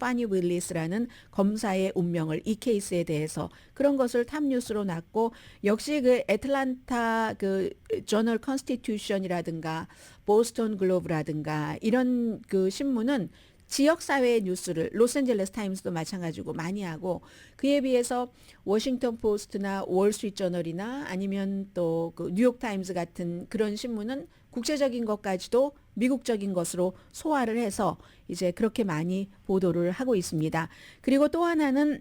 파니 윌리스라는 검사의 운명을 이 케이스에 대해서 그런 것을 탑뉴스로 놨고 역시 그 애틀란타 그 저널 컨스티튜션이라든가 보스턴 글로브라든가 이런 그 신문은 지역사회의 뉴스를 로스앤젤레스 타임스도 마찬가지고 많이 하고 그에 비해서 워싱턴 포스트나 월스트리트저널이나 아니면 또 그 뉴욕 타임스 같은 그런 신문은 국제적인 것까지도 미국적인 것으로 소화를 해서 이제 그렇게 많이 보도를 하고 있습니다. 그리고 또 하나는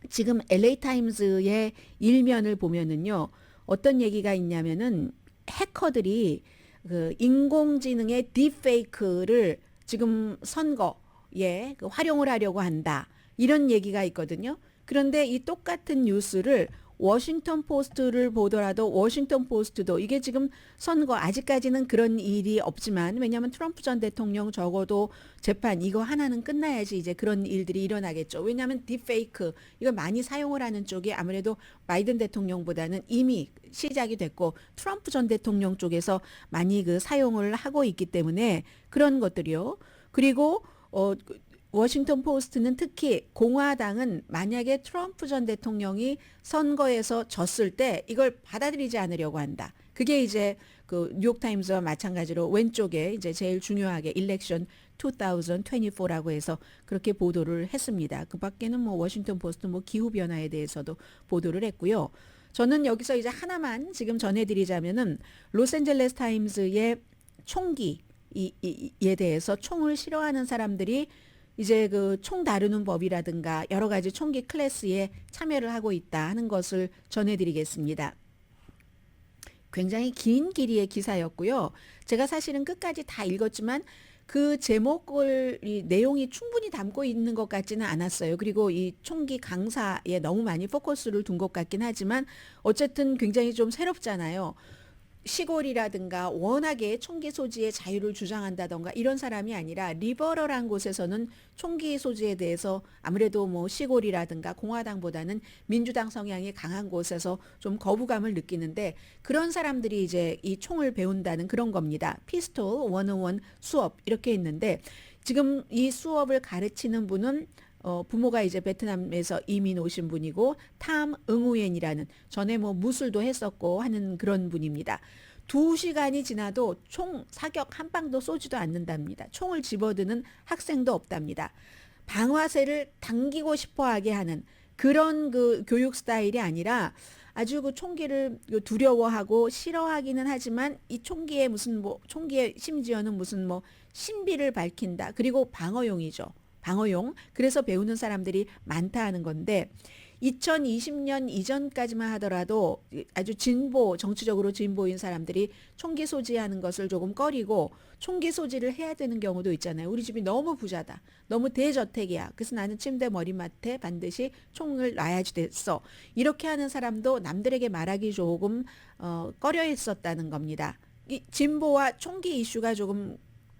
지금 LA 타임즈의 일면을 보면은요. 어떤 얘기가 있냐면은 해커들이 그 인공지능의 딥페이크를 지금 선거에 그 활용을 하려고 한다. 이런 얘기가 있거든요. 그런데 이 똑같은 뉴스를 워싱턴 포스트를 보더라도 워싱턴 포스트도 이게 지금 선거 아직까지는 그런 일이 없지만 왜냐하면 트럼프 전 대통령 적어도 재판 이거 하나는 끝나야지 이제 그런 일들이 일어나겠죠. 왜냐하면 딥페이크 이거 많이 사용을 하는 쪽이 아무래도 바이든 대통령보다는 이미 시작이 됐고 트럼프 전 대통령 쪽에서 많이 그 사용을 하고 있기 때문에 그런 것들이요. 그리고 워싱턴 포스트는 특히 공화당은 만약에 트럼프 전 대통령이 선거에서 졌을 때 이걸 받아들이지 않으려고 한다. 그게 이제 그 뉴욕타임즈와 마찬가지로 왼쪽에 이제 제일 중요하게 일렉션 2024라고 해서 그렇게 보도를 했습니다. 그 밖에는 뭐 워싱턴 포스트 뭐 기후 변화에 대해서도 보도를 했고요. 저는 여기서 이제 하나만 지금 전해드리자면은 로스앤젤레스 타임즈의 총기에 대해서 총을 싫어하는 사람들이 이제 그 총 다루는 법이라든가 여러 가지 총기 클래스에 참여를 하고 있다 하는 것을 전해드리겠습니다. 굉장히 긴 길이의 기사였고요. 제가 사실은 끝까지 다 읽었지만 그 제목을 이 내용이 충분히 담고 있는 것 같지는 않았어요. 그리고 이 총기 강사에 너무 많이 포커스를 둔 것 같긴 하지만 어쨌든 굉장히 좀 새롭잖아요. 시골이라든가 워낙에 총기 소지의 자유를 주장한다던가 이런 사람이 아니라 리버럴한 곳에서는 총기 소지에 대해서 아무래도 뭐 시골이라든가 공화당보다는 민주당 성향이 강한 곳에서 좀 거부감을 느끼는데 그런 사람들이 이제 이 총을 배운다는 그런 겁니다. 피스톨 101 수업 이렇게 있는데 지금 이 수업을 가르치는 분은 부모가 이제 베트남에서 이민 오신 분이고 탐 응우엔이라는 전에 뭐 무술도 했었고 하는 그런 분입니다. 2시간이 지나도 총 사격 한 방도 쏘지도 않는답니다. 총을 집어드는 학생도 없답니다. 방아쇠를 당기고 싶어하게 하는 그런 그 교육 스타일이 아니라 아주 그 총기를 두려워하고 싫어하기는 하지만 이 총기에 무슨 뭐 총기에 심지어는 무슨 뭐 신비를 밝힌다. 그리고 방어용이죠. 방어용. 그래서 배우는 사람들이 많다 하는 건데 2020년 이전까지만 하더라도 아주 정치적으로 진보인 사람들이 총기 소지하는 것을 조금 꺼리고 총기 소지를 해야 되는 경우도 있잖아요. 우리 집이 너무 부자다. 너무 대저택이야. 그래서 나는 침대 머리맡에 반드시 총을 놔야지 됐어. 이렇게 하는 사람도 남들에게 말하기 조금 꺼려 했었다는 겁니다. 이 진보와 총기 이슈가 조금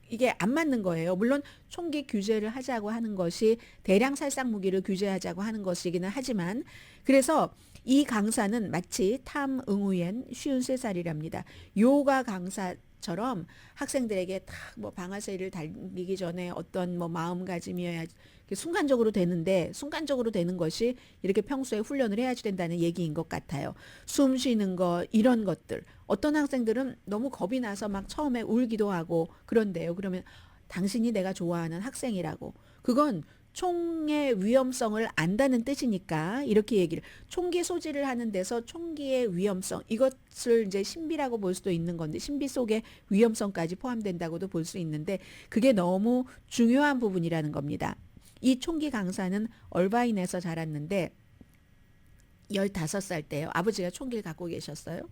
이게 안 맞는 거예요. 물론 총기 규제를 하자고 하는 것이 대량 살상 무기를 규제하자고 하는 것이기는 하지만 그래서 이 강사는 마치 탐 응우옌 53살이랍니다. 요가 강사처럼 학생들에게 딱 뭐 방아쇠를 달리기 전에 어떤 뭐 마음가짐이어야 순간적으로 되는 것이 이렇게 평소에 훈련을 해야지 된다는 얘기인 것 같아요. 숨 쉬는 거 이런 것들. 어떤 학생들은 너무 겁이 나서 막 처음에 울기도 하고 그런데요. 그러면 당신이 내가 좋아하는 학생이라고. 그건 총의 위험성을 안다는 뜻이니까 이렇게 얘기를 총기 소지를 하는 데서 총기의 위험성 이것을 이제 신비라고 볼 수도 있는 건데 신비 속에 위험성까지 포함된다고도 볼 수 있는데 그게 너무 중요한 부분이라는 겁니다. 이 총기 강사는 얼바인에서 자랐는데 15살 때요. 아버지가 총기를 갖고 계셨어요.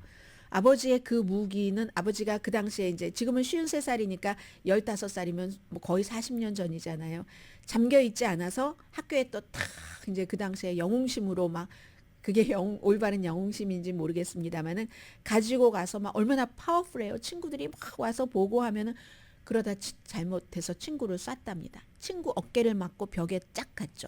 아버지의 그 무기는 아버지가 그 당시에 이제 지금은 53살이니까 15살이면 뭐 거의 40년 전이잖아요. 잠겨 있지 않아서 학교에 또 탁 이제 그 당시에 영웅심으로 막 그게 올바른 영웅심인지 모르겠습니다만은 가지고 가서 막 얼마나 파워풀해요. 친구들이 막 와서 보고 하면은 그러다 잘못해서 친구를 쐈답니다. 친구 어깨를 맞고 벽에 짝 갔죠.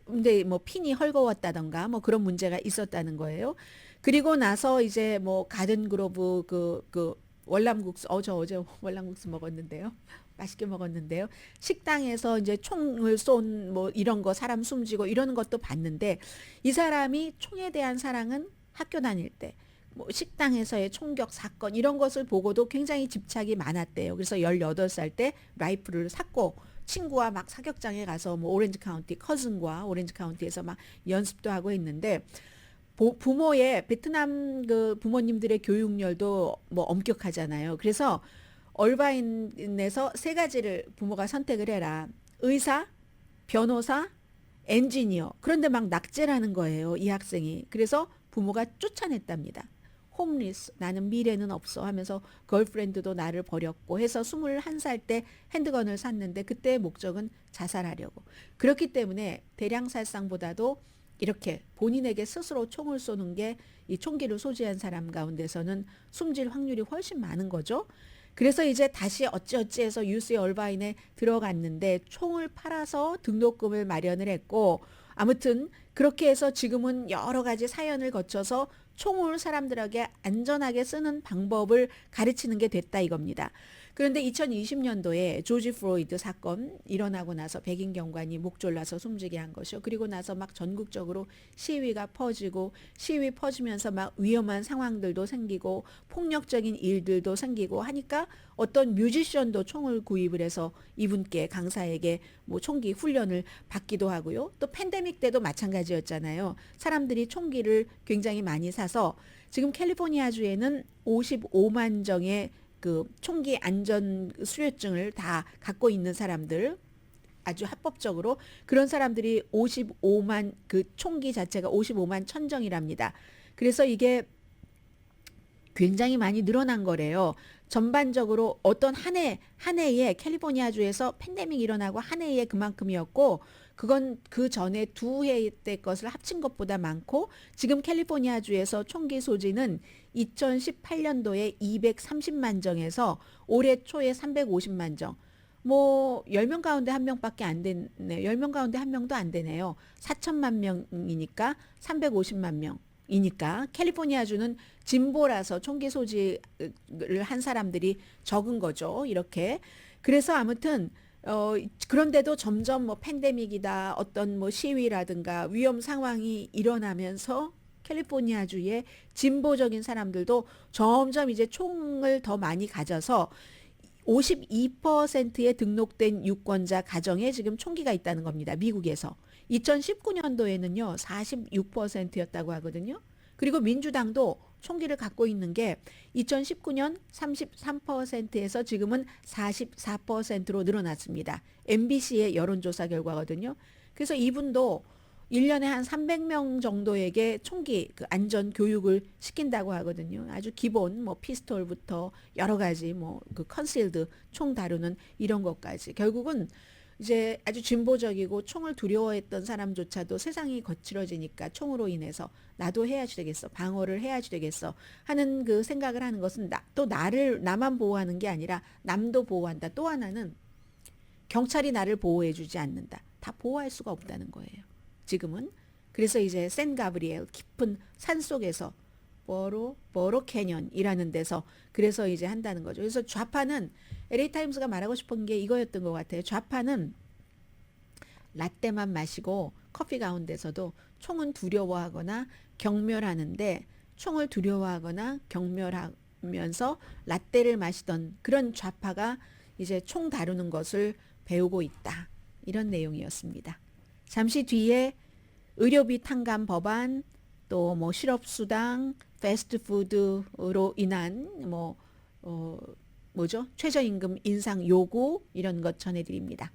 근데 뭐 핀이 헐거웠다던가 뭐 그런 문제가 있었다는 거예요. 그리고 나서 이제 뭐 가든그로브 그 월남국수 저 어제 월남국수 먹었는데요. 맛있게 먹었는데요. 식당에서 이제 총을 쏜 뭐 이런 거 사람 숨지고 이러는 것도 봤는데 이 사람이 총에 대한 사랑은 학교 다닐 때 뭐 식당에서의 총격 사건 이런 것을 보고도 굉장히 집착이 많았대요. 그래서 18살 때 라이플을 샀고 친구와 막 사격장에 가서 뭐 오렌지 카운티 커즌과 오렌지 카운티에서 막 연습도 하고 있는데 부모의 베트남 그 부모님들의 교육열도 뭐 엄격하잖아요. 그래서 얼바인에서 3가지를 부모가 선택을 해라. 의사, 변호사, 엔지니어. 그런데 막 낙제라는 거예요. 이 학생이. 그래서 부모가 쫓아냈답니다. 홈리스 나는 미래는 없어 하면서 걸프렌드도 나를 버렸고 해서 21살 때 핸드건을 샀는데 그때의 목적은 자살하려고. 그렇기 때문에 대량 살상보다도 이렇게 본인에게 스스로 총을 쏘는 게 이 총기를 소지한 사람 가운데서는 숨질 확률이 훨씬 많은 거죠. 그래서 이제 다시 어찌어찌해서 UC 얼바인에 들어갔는데 총을 팔아서 등록금을 마련을 했고 아무튼 그렇게 해서 지금은 여러 가지 사연을 거쳐서 총을 사람들에게 안전하게 쓰는 방법을 가르치는 게 됐다 이겁니다. 그런데 2020년도에 조지 플로이드 사건 일어나고 나서 백인 경관이 목 졸라서 숨지게 한 것이요. 그리고 나서 막 전국적으로 시위가 퍼지고 시위 퍼지면서 막 위험한 상황들도 생기고 폭력적인 일들도 생기고 하니까 어떤 뮤지션도 총을 구입을 해서 이분께 강사에게 뭐 총기 훈련을 받기도 하고요. 또 팬데믹 때도 마찬가지였잖아요. 사람들이 총기를 굉장히 많이 사서 지금 캘리포니아주에는 55만 정의 그 총기 안전 수료증을 다 갖고 있는 사람들 아주 합법적으로 그런 사람들이 55만 그 총기 자체가 55만 천정이랍니다. 그래서 이게 굉장히 많이 늘어난 거래요. 전반적으로 어떤 한 해에 캘리포니아주에서 팬데믹 일어나고 한 해에 그만큼이었고 그건 그 전에 2해 때 것을 합친 것보다 많고 지금 캘리포니아주에서 총기 소지는 2018년도에 230만 정에서 올해 초에 350만 정. 뭐 10명 가운데 1명밖에 안 되네. 10명 가운데 1명도 안 되네요. 4천만 명이니까 350만 명. 이니까 캘리포니아주는 진보라서 총기 소지를 한 사람들이 적은 거죠. 이렇게. 그래서 아무튼 그런데도 점점 뭐 팬데믹이다 어떤 뭐 시위라든가 위험 상황이 일어나면서 캘리포니아주의 진보적인 사람들도 점점 이제 총을 더 많이 가져서 52%의 등록된 유권자 가정에 지금 총기가 있다는 겁니다. 미국에서. 2019년도에는요, 46%였다고 하거든요. 그리고 민주당도 총기를 갖고 있는 게 2019년 33%에서 지금은 44%로 늘어났습니다. MBC의 여론조사 결과거든요. 그래서 이분도 1년에 한 300명 정도에게 총기 그 안전 교육을 시킨다고 하거든요. 아주 기본 뭐 피스톨부터 여러 가지 뭐 그 컨실드 총 다루는 이런 것까지. 결국은 이제 아주 진보적이고 총을 두려워했던 사람조차도 세상이 거칠어지니까 총으로 인해서 나도 해야지 되겠어. 방어를 해야지 되겠어. 하는 그 생각을 하는 것은 또 나만 보호하는 게 아니라 남도 보호한다. 또 하나는 경찰이 나를 보호해주지 않는다. 다 보호할 수가 없다는 거예요. 지금은. 그래서 이제 샌 가브리엘 깊은 산 속에서 버로 캐년이라는 데서 그래서 이제 한다는 거죠. 그래서 좌파는 LA 타임스가 말하고 싶은 게 이거였던 것 같아요. 좌파는 라떼만 마시고 커피 가운데서도 총은 두려워하거나 경멸하는데 총을 두려워하거나 경멸하면서 라떼를 마시던 그런 좌파가 이제 총 다루는 것을 배우고 있다. 이런 내용이었습니다. 잠시 뒤에 의료비 탕감 법안, 또 뭐 실업수당, 패스트푸드로 인한 뭐죠? 최저임금 인상 요구 이런 것 전해드립니다.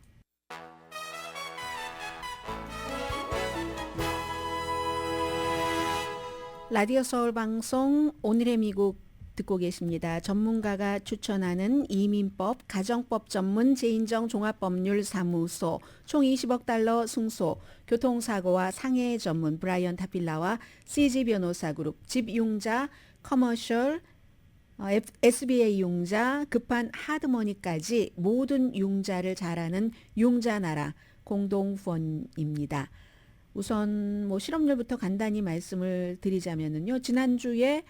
라디오 서울 방송 오늘의 미국 듣고 계십니다. 전문가가 추천하는 이민법, 가정법 전문 재인정 종합법률사무소, 총 20억 달러 승소, 교통사고와 상해 전문 브라이언 타필라와 CG 변호사 그룹, 집융자, 커머셜, SBA 융자, 급한 하드머니까지 모든 융자를 잘하는 융자나라 공동펀입니다. 우선 뭐 실업률부터 간단히 말씀을 드리자면은요. 지난해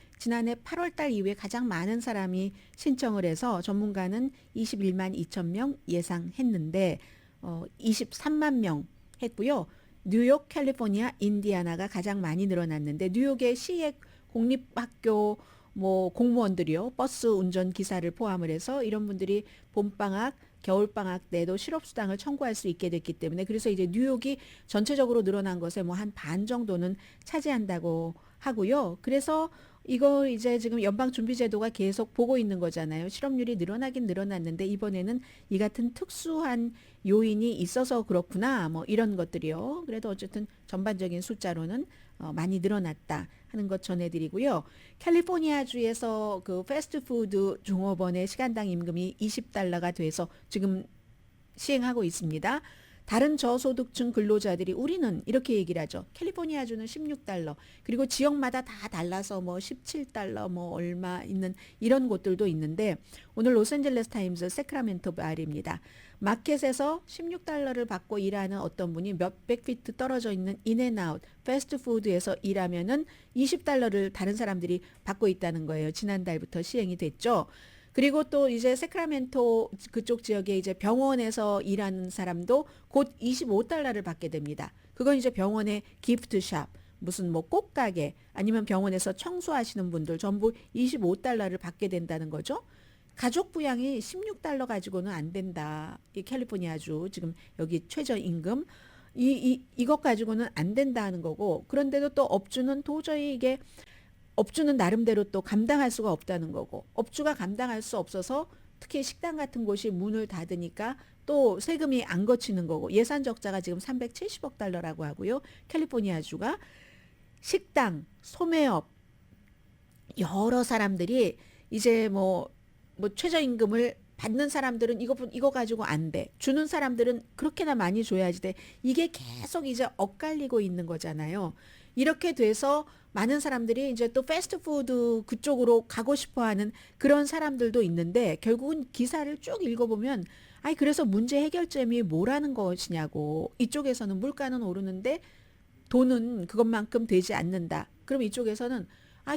8월 달 이후에 가장 많은 사람이 신청을 해서 전문가는 21만 2천 명 예상했는데 23만 명 했고요. 뉴욕, 캘리포니아, 인디아나가 가장 많이 늘어났는데 뉴욕의 시액 공립학교 뭐 공무원들이요. 버스 운전 기사를 포함을 해서 이런 분들이 봄방학 겨울방학 때도 실업수당을 청구할 수 있게 됐기 때문에 그래서 이제 뉴욕이 전체적으로 늘어난 것의 뭐 한 반 정도는 차지한다고 하고요. 그래서 이거 이제 지금 연방준비제도가 계속 보고 있는 거잖아요. 실업률이 늘어나긴 늘어났는데 이번에는 이 같은 특수한 요인이 있어서 그렇구나 뭐 이런 것들이요. 그래도 어쨌든 전반적인 숫자로는 많이 늘어났다 하는 것 전해드리고요. 캘리포니아주에서 그 패스트푸드 종업원의 시간당 임금이 $20가 돼서 지금 시행하고 있습니다. 다른 저소득층 근로자들이 우리는 이렇게 얘기를 하죠. 캘리포니아주는 $16 그리고 지역마다 다 달라서 뭐 $17 뭐 얼마 있는 이런 곳들도 있는데 오늘 로스앤젤레스 타임스 세크라멘토 말입니다. 마켓에서 $16를 받고 일하는 어떤 분이 몇백 피트 떨어져 있는 인앤아웃 패스트푸드에서 일하면은 $20를 다른 사람들이 받고 있다는 거예요. 지난달부터 시행이 됐죠. 그리고 또 이제 세크라멘토 그쪽 지역에 이제 병원에서 일하는 사람도 곧 $25를 받게 됩니다. 그건 이제 병원의 기프트샵, 무슨 뭐 꽃가게 아니면 병원에서 청소하시는 분들 전부 $25를 받게 된다는 거죠. 가족 부양이 $16 가지고는 안 된다. 이 캘리포니아주 지금 여기 최저임금 이것 가지고는 안 된다는 거고 그런데도 또 업주는 도저히 이게 업주는 나름대로 또 감당할 수가 없다는 거고 업주가 감당할 수 없어서 특히 식당 같은 곳이 문을 닫으니까 또 세금이 안 거치는 거고 예산 적자가 지금 $370억 하고요. 캘리포니아주가 식당, 소매업 여러 사람들이 이제 뭐 최저임금을 받는 사람들은 이거 가지고 안 돼. 주는 사람들은 그렇게나 많이 줘야지 돼. 이게 계속 이제 엇갈리고 있는 거잖아요. 이렇게 돼서 많은 사람들이 이제 또 패스트푸드 그쪽으로 가고 싶어 하는 그런 사람들도 있는데 결국은 기사를 쭉 읽어보면 그래서 문제 해결점이 뭐라는 것이냐고 이쪽에서는 물가는 오르는데 돈은 그것만큼 되지 않는다. 그럼 이쪽에서는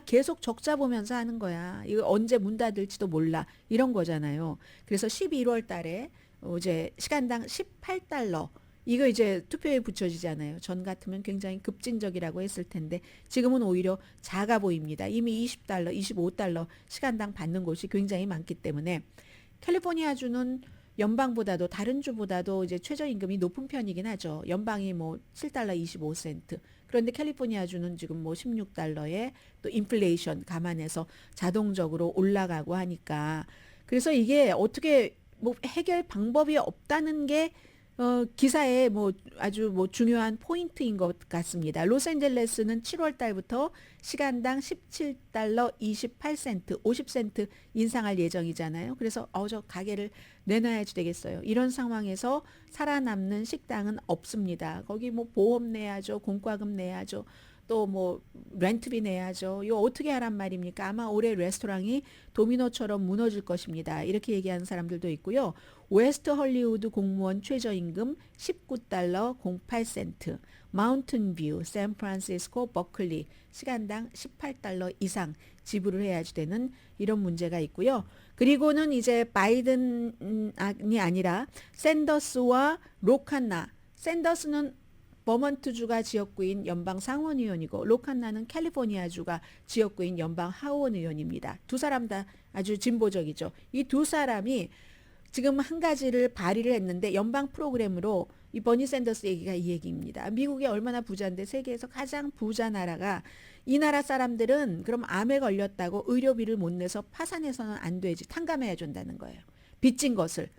계속 적자 보면서 하는 거야. 이거 언제 문 닫을지도 몰라. 이런 거잖아요. 그래서 11월 달에 이제 시간당 $18 이거 이제 투표에 붙여지잖아요. 전 같으면 굉장히 급진적이라고 했을 텐데 지금은 오히려 작아 보입니다. 이미 $20, $25 시간당 받는 곳이 굉장히 많기 때문에 캘리포니아주는 연방보다도 다른 주보다도 이제 최저임금이 높은 편이긴 하죠. 연방이 뭐 $7 25센트. 그런데 캘리포니아주는 지금 뭐 $16에 또 인플레이션 감안해서 자동적으로 올라가고 하니까 그래서 이게 어떻게 뭐 해결 방법이 없다는 게 기사의 뭐 아주 뭐 중요한 포인트인 것 같습니다. 로스앤젤레스는 7월 달부터 시간당 $17 28센트, 50센트 인상할 예정이잖아요. 그래서 저 가게를 내놔야지 되겠어요. 이런 상황에서 살아남는 식당은 없습니다. 거기 뭐 보험 내야죠, 공과금 내야죠. 또 뭐 렌트비 내야죠. 이거 어떻게 하란 말입니까? 아마 올해 레스토랑이 도미노처럼 무너질 것입니다. 이렇게 얘기하는 사람들도 있고요. 웨스트 헐리우드 공무원 최저임금 $19 08센트, 마운튼 뷰, 샌프란시스코, 버클리 시간당 $18 이상 지불을 해야지 되는 이런 문제가 있고요. 그리고는 이제 바이든이 아니라 샌더스와 로칸나, 샌더스는 버먼트주가 지역구인 연방 상원의원이고 로칸나는 캘리포니아주가 지역구인 연방 하원의원입니다. 두 사람 다 아주 진보적이죠. 이 두 사람이 지금 한 가지를 발의를 했는데 연방 프로그램으로 이 버니 샌더스 얘기가 이 얘기입니다. 미국이 얼마나 부자인데 세계에서 가장 부자 나라가 이 나라 사람들은 그럼 암에 걸렸다고 의료비를 못 내서 파산해서는 안 되지. 탕감해야 준다는 거예요. 빚진 것을.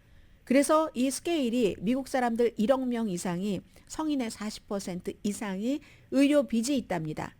그래서 이 스케일이 미국 사람들 1억 명 이상이 성인의 40% 이상이 의료 빚이 있답니다.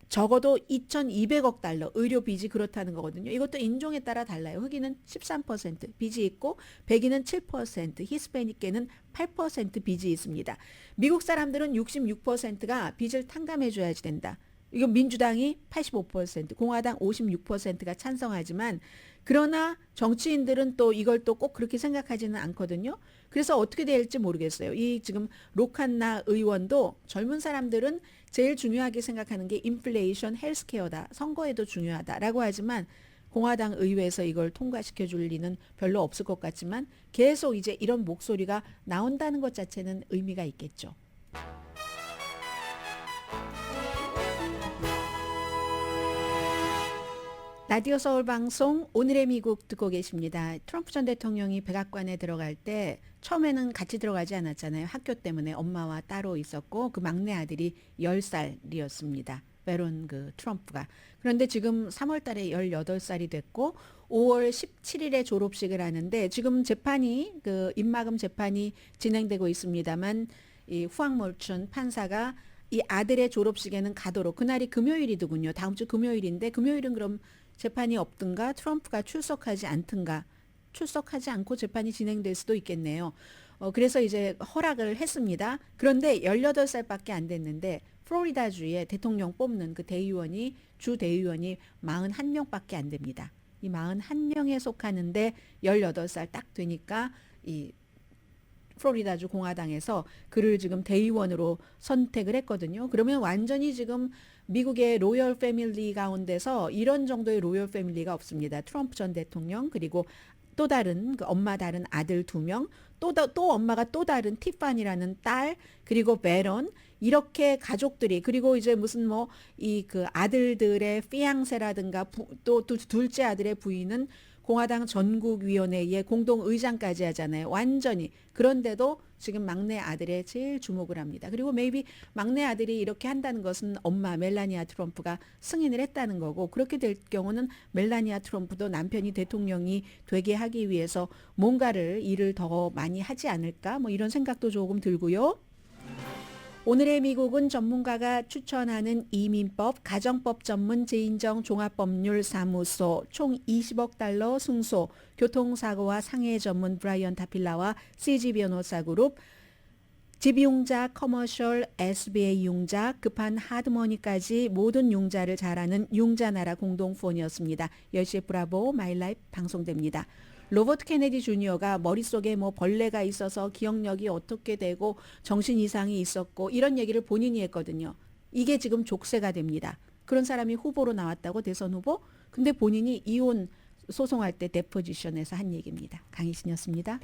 적어도 $2,200억 의료 빚이 그렇다는 거거든요. 이것도 인종에 따라 달라요. 흑인은 13% 빚이 있고 백인은 7%, 히스패닉계는 8% 빚이 있습니다. 미국 사람들은 66%가 빚을 탕감해 줘야지 된다. 이거 민주당이 85%, 공화당 56%가 찬성하지만 그러나 정치인들은 또 이걸 또 꼭 그렇게 생각하지는 않거든요. 그래서 어떻게 될지 모르겠어요. 이 지금 로칸나 의원도 젊은 사람들은 제일 중요하게 생각하는 게 인플레이션 헬스케어다. 선거에도 중요하다라고 하지만 공화당 의회에서 이걸 통과시켜 줄 리는 별로 없을 것 같지만 계속 이제 이런 목소리가 나온다는 것 자체는 의미가 있겠죠. 라디오 서울 방송 오늘의 미국 듣고 계십니다. 트럼프 전 대통령이 백악관에 들어갈 때 처음에는 같이 들어가지 않았잖아요. 학교 때문에 엄마와 따로 있었고 그 막내 아들이 10살이었습니다. 베론 트럼프가. 그런데 지금 3월 달에 18살이 됐고 5월 17일에 졸업식을 하는데 지금 재판이 입막음 재판이 진행되고 있습니다만 이 후앙몰춘 판사가 이 아들의 졸업식에는 가도록 그날이 금요일이더군요. 다음 주 금요일인데 금요일은 그럼 재판이 없든가 트럼프가 출석하지 않든가 출석하지 않고 재판이 진행될 수도 있겠네요. 그래서 이제 허락을 했습니다. 그런데 18살밖에 안 됐는데 플로리다주에 대통령 뽑는 그 대의원이 주 대의원이 41명밖에 안 됩니다. 이 41명에 속하는데 18살 딱 되니까 이 플로리다주 공화당에서 그를 지금 대의원으로 선택을 했거든요. 그러면 완전히 지금 미국의 로열 패밀리 가운데서 이런 정도의 로열 패밀리가 없습니다. 트럼프 전 대통령 그리고 또 다른 엄마 다른 아들 2명 또 엄마가 또 다른 티파니라는 딸 그리고 베런 이렇게 가족들이 그리고 이제 무슨 뭐 이 아들들의 피앙세라든가 또 둘째 아들의 부인은 공화당 전국위원회의 공동의장까지 하잖아요. 완전히. 그런데도 지금 막내 아들에 제일 주목을 합니다. 그리고 maybe 막내 아들이 이렇게 한다는 것은 엄마 멜라니아 트럼프가 승인을 했다는 거고 그렇게 될 경우는 멜라니아 트럼프도 남편이 대통령이 되게 하기 위해서 뭔가를 일을 더 많이 하지 않을까 뭐 이런 생각도 조금 들고요. 오늘의 미국은 전문가가 추천하는 이민법, 가정법 전문 재인정 종합법률사무소 총 $20억 승소, 교통사고와 상해 전문 브라이언 타필라와 CG 변호사 그룹, 집용자, 커머셜, SBA 융자, 급한 하드머니까지 모든 융자를 잘하는 융자나라 공동폰이었습니다. 10시에 브라보 마이라이프 방송됩니다. 로버트 케네디 주니어가 머릿속에 뭐 벌레가 있어서 기억력이 어떻게 되고 정신 이상이 있었고 이런 얘기를 본인이 했거든요. 이게 지금 족쇄가 됩니다. 그런 사람이 후보로 나왔다고 대선 후보? 근데 본인이 이혼 소송할 때 데포지션에서 한 얘기입니다. 강희신이었습니다.